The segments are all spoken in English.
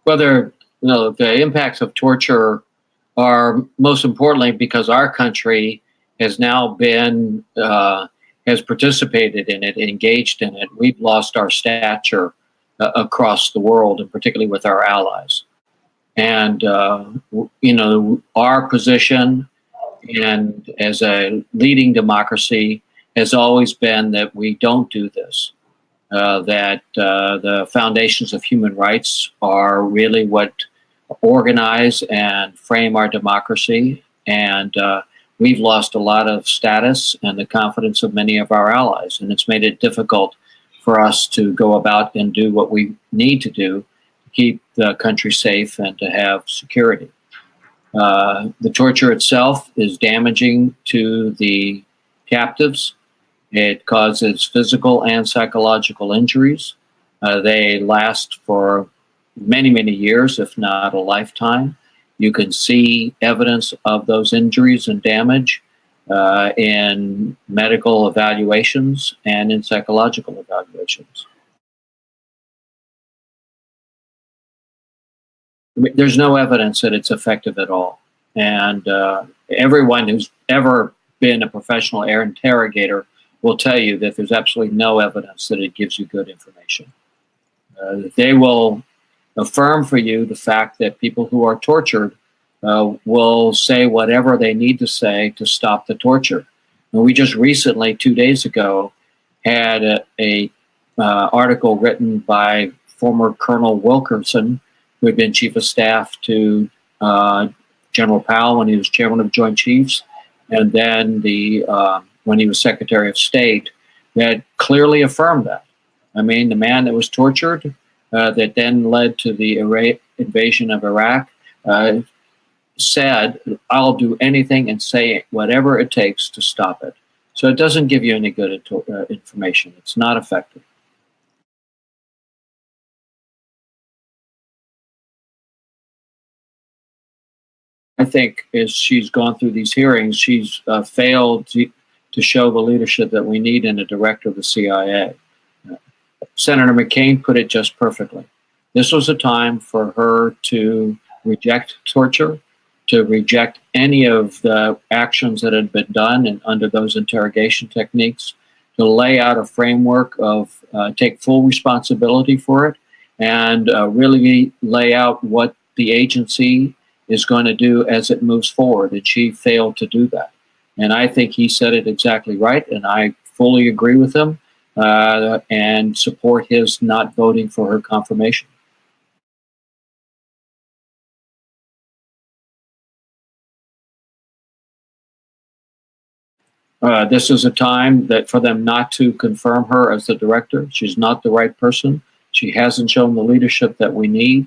Whether, the impacts of torture are most importantly because our country has now been, has participated in it, engaged in it. We've lost our stature across the world, and particularly with our allies. And, our position and as a leading democracy has always been that we don't do this. That the foundations of human rights are really what organize and frame our democracy. And we've lost a lot of status and the confidence of many of our allies. And it's made it difficult for us to go about and do what we need to do to keep the country safe and to have security. The torture itself is damaging to the captives. It causes physical and psychological injuries. They last for many, many years, if not a lifetime. You can see evidence of those injuries and damage in medical evaluations and in psychological evaluations. There's no evidence that it's effective at all. And everyone who's ever been a professional air interrogator will tell you that there's absolutely no evidence that it gives you good information. They will affirm for you the fact that people who are tortured will say whatever they need to say to stop the torture. And we just recently, 2 days ago, had a article written by former Colonel Wilkerson, who had been Chief of Staff to General Powell when he was Chairman of Joint Chiefs, and then when he was Secretary of State, that clearly affirmed that. I mean, the man that was tortured, that then led to the invasion of Iraq, said, "I'll do anything and say whatever it takes to stop it." So it doesn't give you any good information. It's not effective. I think as she's gone through these hearings, she's failed to show the leadership that we need in a director of the CIA. Senator McCain put it just perfectly. This was a time for her to reject torture, to reject any of the actions that had been done and under those interrogation techniques, to lay out a framework of take full responsibility for it, and really lay out what the agency is going to do as it moves forward. And she failed to do that. And I think he said it exactly right, and I fully agree with him and support his not voting for her confirmation. This is a time that for them not to confirm her as the director. She's not the right person. She hasn't shown the leadership that we need.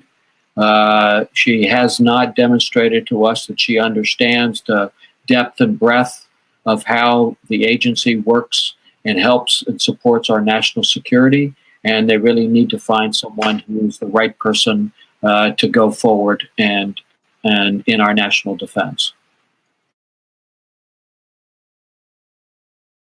She has not demonstrated to us that she understands the depth and breadth of how the agency works and helps and supports our national security. And they really need to find someone who's the right person to go forward and in our national defense.